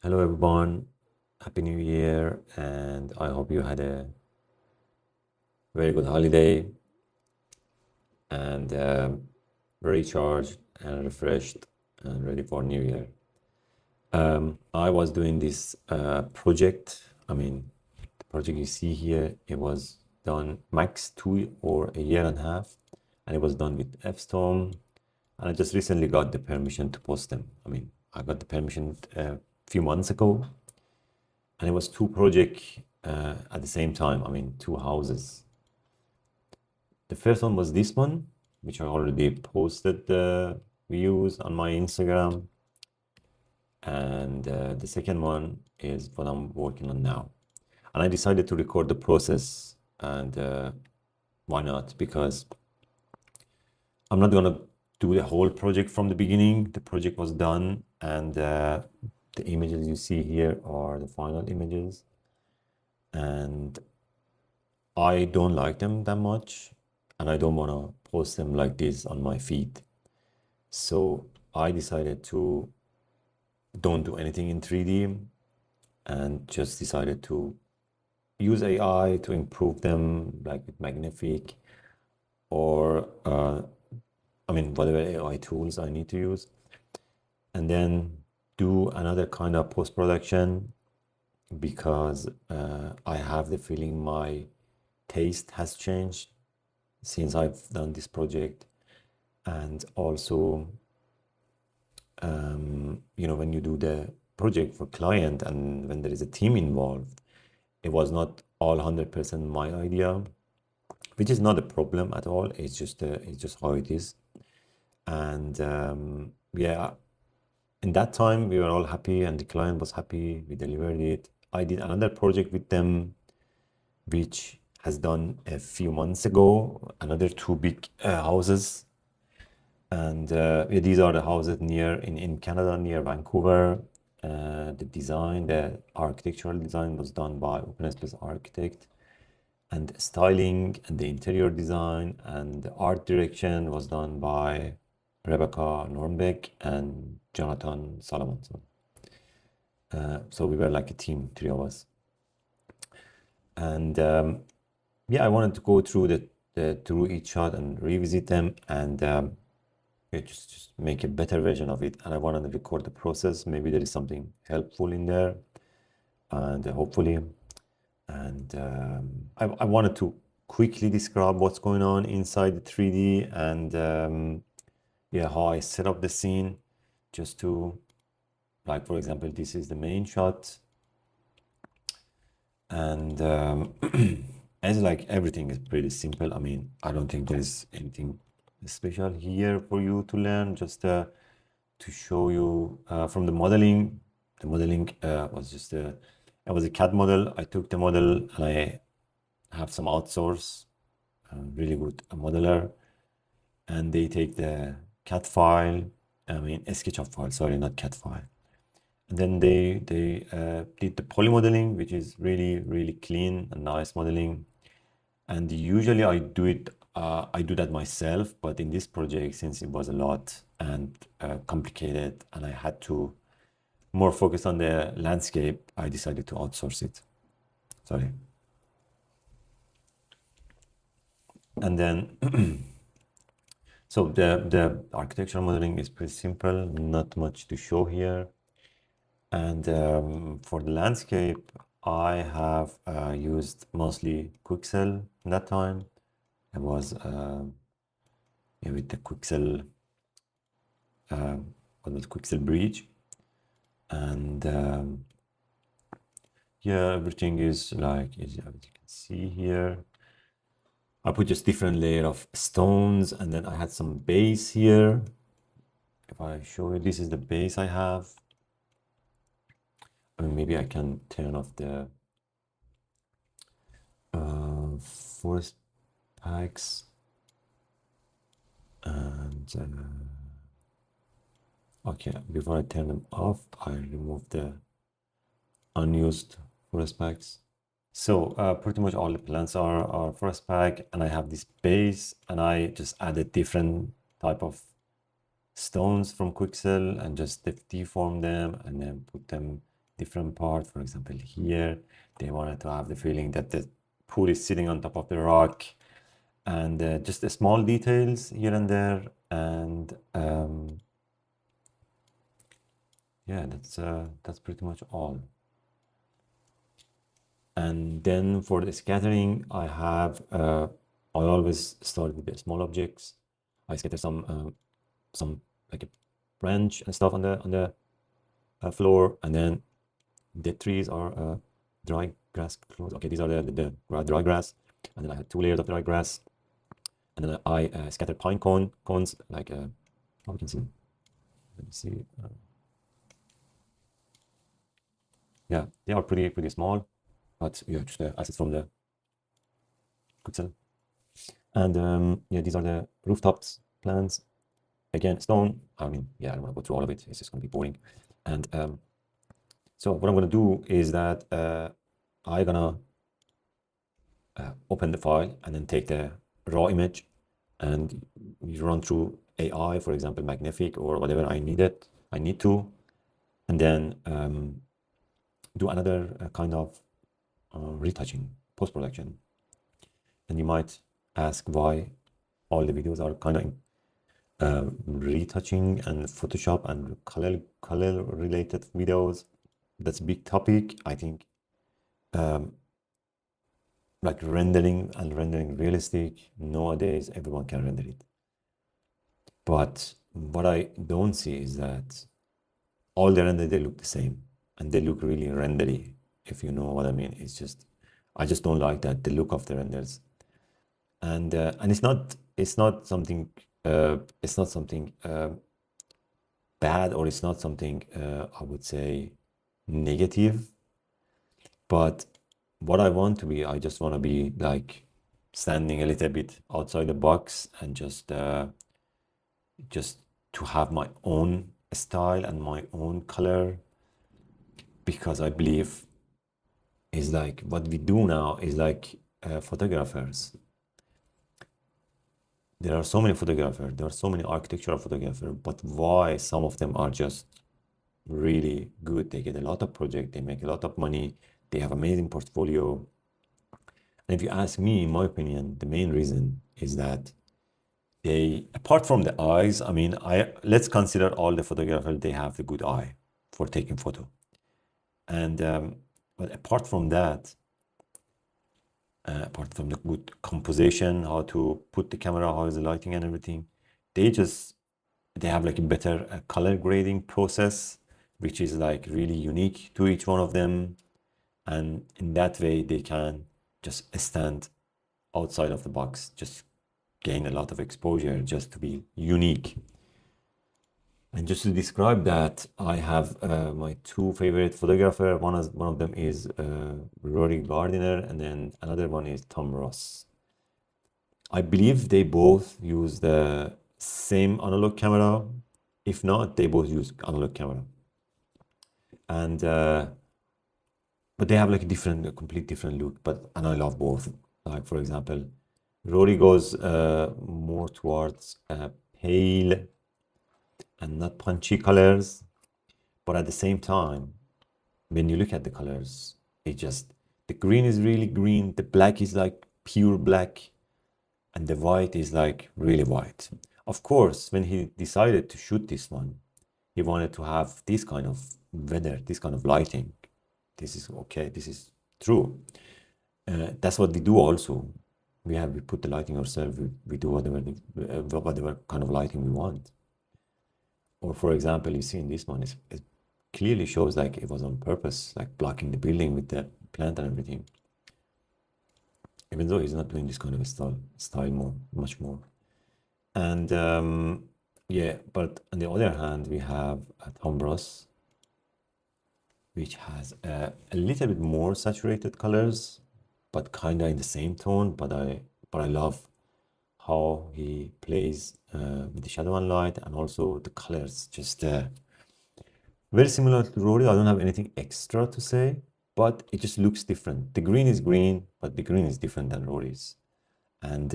Hello, everyone. Happy New Year, and I hope you had a very good holiday and recharged and refreshed and ready for New Year. I was doing this project. The project you see here, it was done max 2 or a year and a half, and it was done with F-Stone. And I just recently got the permission to post them. I got the permission a few months ago, and it was two projects at the same time. Two houses. The first one was this one, which I already posted the views on my Instagram, and the second one is what I'm working on now. And I decided to record the process, and why not? Because I'm not gonna do the whole project from the beginning. The project was done, and the images you see here are the final images, and I don't like them that much, and I don't want to post them like this on my feed. So I decided to don't do anything in 3D and just decided to use AI to improve them, like with Magnific or whatever AI tools I need to use, and then do another kind of post-production because I have the feeling my taste has changed since I've done this project. And also, when you do the project for client and when there is a team involved, it was not all 100% my idea, which is not a problem at all. It's just how it is. And yeah, in that time we were all happy and the client was happy. We delivered it. I did another project with them, which has done a few months ago, another two big houses. And yeah, these are the houses in Canada, near Vancouver. The architectural design was done by OpenSpace Architect, and styling and the interior design and the art direction was done by Rebecca Nornbeck and Jonathan Solomon. So we were like a team, three of us. And yeah, I wanted to go through each shot and revisit them and yeah, just make a better version of it. And I wanted to record the process. Maybe there is something helpful in there, and hopefully. And I wanted to quickly describe what's going on inside the 3D and yeah, how I set up the scene, just to, like, for example, this is the main shot. And as like everything is pretty simple. I don't think there's anything special here for you to learn. Just to show you from the modeling. The modeling was just it was a CAD model. I took the model and I have some outsource, really good modeler, and they take the CAD file, SketchUp file, sorry, not CAD file. And then they did the poly modeling, which is really, really clean and nice modeling. And usually I do that myself, but in this project, since it was a lot and complicated and I had to more focus on the landscape, I decided to outsource it. Sorry. And then so the architectural modeling is pretty simple, not much to show here. And for the landscape, I have used mostly Quixel in that time. It was yeah, with the Quixel, what was Quixel Bridge, and yeah, everything is like, as you can see here. I put just different layer of stones, and then I had some base here. If I show you, this is the base I have. Maybe I can turn off the forest packs and okay, before I turn them off, I remove the unused forest packs. So pretty much all the plants are forest pack, and I have this base, and I just added different type of stones from Quixel and just deform them and then put them different part. For example, here they wanted to have the feeling that the pool is sitting on top of the rock, and just the small details here and there. And yeah, that's pretty much all. And then for the scattering, I have I always start with the small objects. I scatter some like a branch and stuff on the floor, and then the trees are dry grass clothes. Okay, these are the dry grass, and then I have 2 layers of dry grass, and then I scatter pine cones like how we can see. Let me see. Yeah, they are pretty small, but yeah, just the assets from the Kutsel. And yeah, these are the rooftops plans. Again, stone. I mean, yeah, I don't want to go through all of it. It's just going to be boring. And so what I'm going to do is that I'm going to open the file and then take the raw image and you run through AI, for example, Magnific or whatever I need to, and then do another kind of retouching, post-production. And you might ask why all the videos are kind of retouching and Photoshop and color related videos. That's a big topic. I think like rendering realistic, nowadays everyone can render it. But what I don't see is that all the renders, they look the same and they look really rendery, if you know what I mean. It's just, I just don't like that, the look of the renders. And it's not something bad, or it's not something I would say negative. But what I want to be, I just want to be like standing a little bit outside the box and just to have my own style and my own color, because I believe is like what we do now is like photographers. There are so many photographers, there are so many architectural photographers, but why some of them are just really good? They get a lot of projects, they make a lot of money, they have amazing portfolio. And if you ask me, in my opinion, the main reason is that they, apart from the eyes, I mean, let's consider all the photographers, they have the good eye for taking photo. And but apart from that, apart from the good composition, how to put the camera, how is the lighting and everything, they have like a better color grading process, which is like really unique to each one of them. And in that way, they can just stand outside of the box, just gain a lot of exposure, just to be unique. And just to describe that, I have my 2 favorite photographers. One of them is Rory Gardiner, and then another one is Tom Ross. I believe they both use the same analog camera. If not, they both use analog camera. And but they have like a complete different look. And I love both. Like for example, Rory goes more towards pale and not punchy colors, but at the same time, when you look at the colors, the green is really green, the black is like pure black, and the white is like really white. Of course, when he decided to shoot this one, he wanted to have this kind of weather, this kind of lighting. This is okay, this is true. That's what we do also. We put the lighting ourselves, we do whatever kind of lighting we want. Or for example, you see in this one, it clearly shows like it was on purpose, like blocking the building with the plant and everything. Even though he's not doing this kind of style much more. And yeah, but on the other hand, we have Tom Ross, which has a little bit more saturated colors, but kind of in the same tone. But I love how he plays with the shadow and light, and also the colors. Just very similar to Rory. I don't have anything extra to say, but it just looks different. The green is green, but the green is different than Rory's, and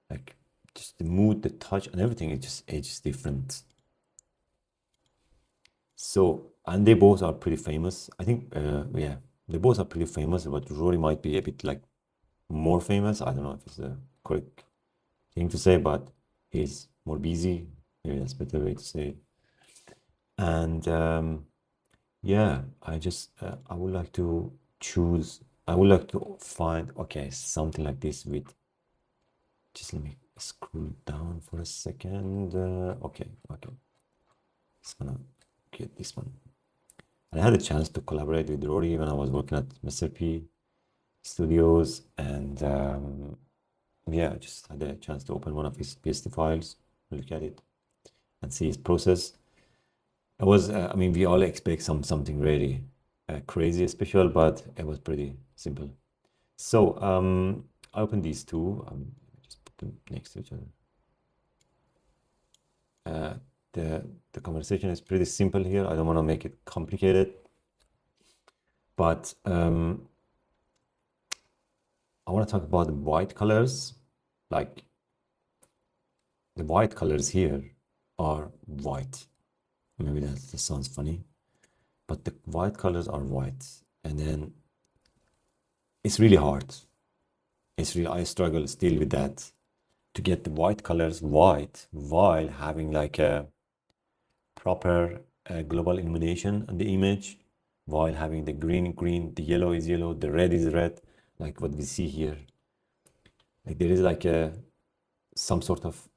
like just the mood, the touch, and everything. It just different. So and they both are pretty famous. I think, yeah, they both are pretty famous, but Rory might be a bit like more famous. I don't know if it's the correct thing to say, but he's more busy. Maybe that's a better way to say it. And yeah, I would like to choose. I would like to find okay something like this with. Just let me scroll down for a second. Okay, okay. Just gonna get this one. I had a chance to collaborate with Rory when I was working at Mr. P Studios, and yeah, I just had a chance to open one of his PSD files, look at it, and see his process. It was, I mean, we all expect something really crazy, special, but it was pretty simple. So I opened these two. Just put them next to each other. The conversation is pretty simple here. I don't want to make it complicated, but I want to talk about the white colors. Like the white colors here are white. Maybe that sounds funny, but the white colors are white, and then it's really hard. It's really, I struggle still with that, to get the white colors white while having like a proper global illumination on the image, while having the green, the yellow is yellow, the red is red, like what we see here. Like there is like some sort of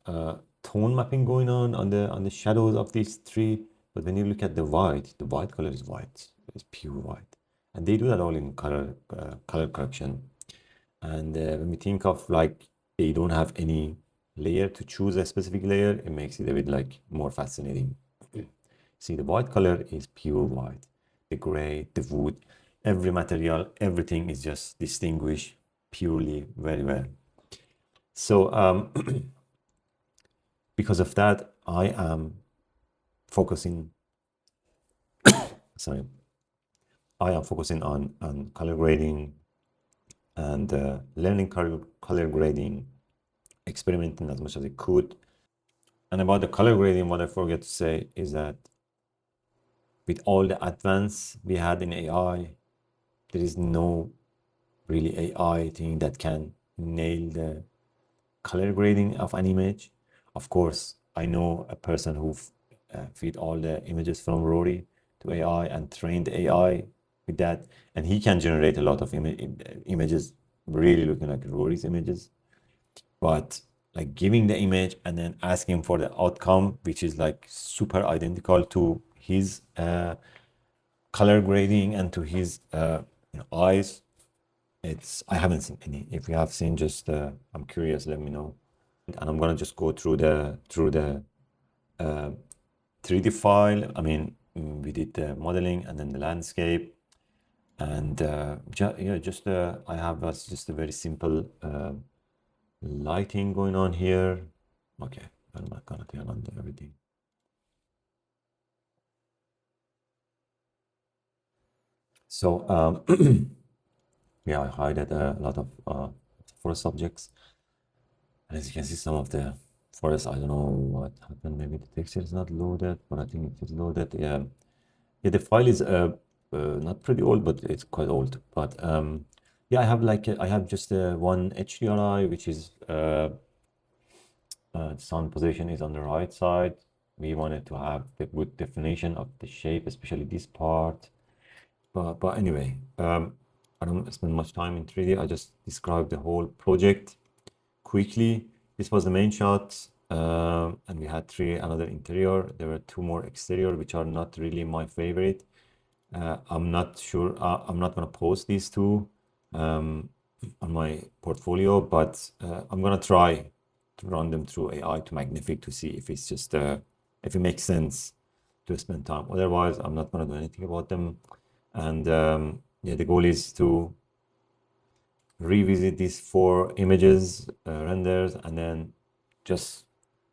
tone mapping going on the shadows of these three. But when you look at the white color is white. It's pure white, and they do that all in color correction. And when we think of like they don't have any layer to choose a specific layer, it makes it a bit like more fascinating. See, the white color is pure white. The gray, the wood, every material, everything is just distinguished purely very well. So because of that, I am focusing, sorry, I am focusing on color grading and learning color grading, experimenting as much as I could. And about the color grading, what I forget to say is that with all the advance we had in AI, there is no really AI thing that can nail the color grading of an image. Of course, I know a person who feed all the images from Rory to AI and trained AI with that, and he can generate a lot of images really looking like Rory's images. But like giving the image and then asking for the outcome, which is like super identical to his color grading and to his eyes, I haven't seen any. If you have seen, just I'm curious, let me know. And I'm gonna just go through the 3D file. I mean, we did the modeling and then the landscape, and just I have just a very simple lighting going on here. Okay, I'm not gonna turn on everything. So yeah, I highlighted a lot of forest objects. And as you can see, some of the forest, I don't know what happened. Maybe the texture is not loaded, but I think it is loaded. Yeah, yeah. The file is not pretty old, but it's quite old. But yeah, I have like I have just one HDRI, which is sound position is on the right side. We wanted to have the good definition of the shape, especially this part. But anyway, I don't spend much time in 3D. I just described the whole project quickly. This was the main shot, and we had another interior. There were two more exterior, which are not really my favorite. I'm not sure. I'm not gonna post these two on my portfolio, but I'm gonna try to run them through AI to Magnific to see if it's just if it makes sense to spend time. Otherwise, I'm not gonna do anything about them. And yeah, the goal is to revisit these 4 images, renders, and then just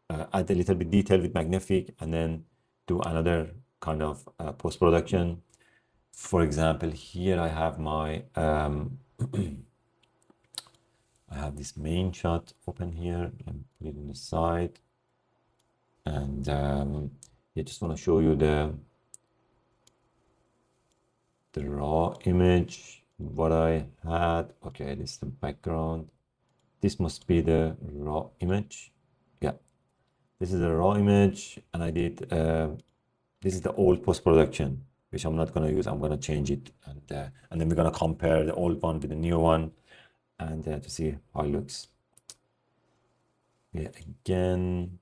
add a little bit detail with Magnific, and then do another kind of post-production. For example, here I have my I have this main shot open here and put it on the side, and yeah, just want to show you the the raw image, what I had. Okay, this is the background. This must be the raw image. Yeah, this is the raw image, and I did, this is the old post-production, which I'm not gonna use. I'm gonna change it, and then we're gonna compare the old one with the new one, and to see how it looks. Yeah, again,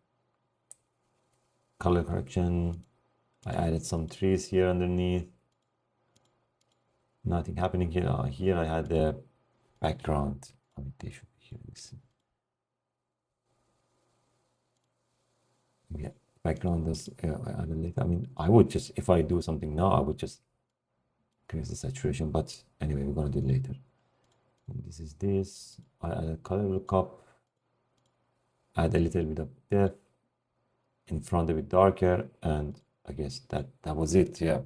color correction. I added some trees here underneath. Nothing happening here. Here I had the background. I mean, they should be here. Yeah, background is I added later. I mean, I would just, if I do something now, I would just increase the saturation. But anyway, we're gonna do it later. And this is this. I added color lookup. Add a little bit of depth in front of it darker, and I guess that was it. Yeah,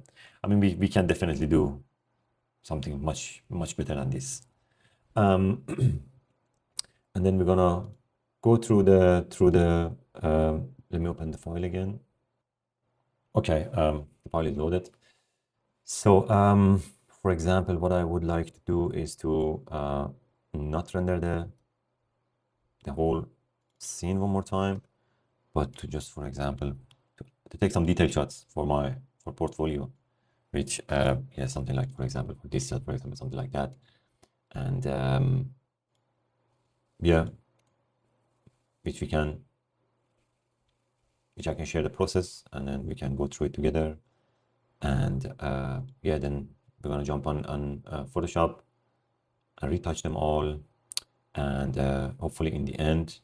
I mean, we can definitely do something much better than this. And then we're gonna go through the let me open the file again. Okay, the file is loaded. So for example, what I would like to do is to not render the whole scene one more time, but to just, for example, to take some detail shots for portfolio, which yeah, something like, for example, for this shot, for example, something like that. And yeah, which I can share the process, and then we can go through it together. And yeah, then we're gonna jump on Photoshop and retouch them all, and hopefully in the end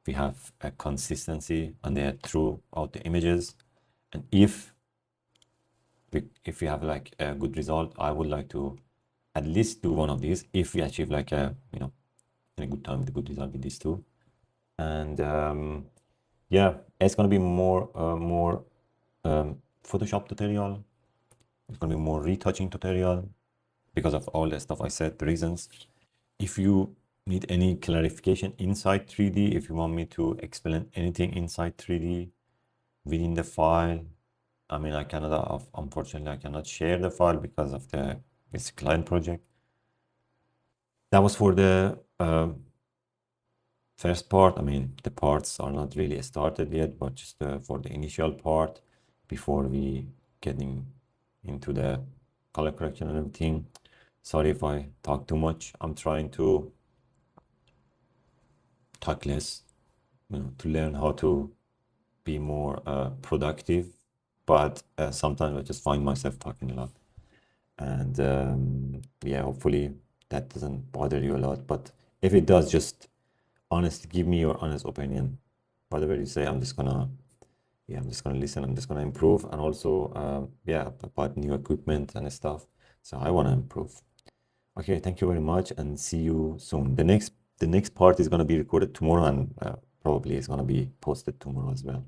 we have a consistency on there throughout the images. And if we have like a good result, I would like to at least do one of these if we achieve like a, you know, in a good time with a good result with these two. And yeah, it's gonna be more Photoshop tutorial. It's gonna be more retouching tutorial because of all the stuff I said, the reasons. If you need any clarification inside 3D, if you want me to explain anything inside 3D within the file, I mean, I cannot, unfortunately, I cannot share the file because of it's a client project. That was for the first part. I mean, the parts are not really started yet, but just for the initial part before we getting into the color correction and everything. Sorry if I talk too much. I'm trying to talk less, you know, to learn how to be more productive. But sometimes I just find myself talking a lot. And yeah, hopefully that doesn't bother you a lot. But if it does, just honestly give me your honest opinion. Whatever you say, I'm just gonna listen. I'm just gonna improve. And also, yeah, about new equipment and stuff. So I want to improve. Okay, thank you very much, and see you soon. The next part is gonna be recorded tomorrow, and probably it's gonna be posted tomorrow as well.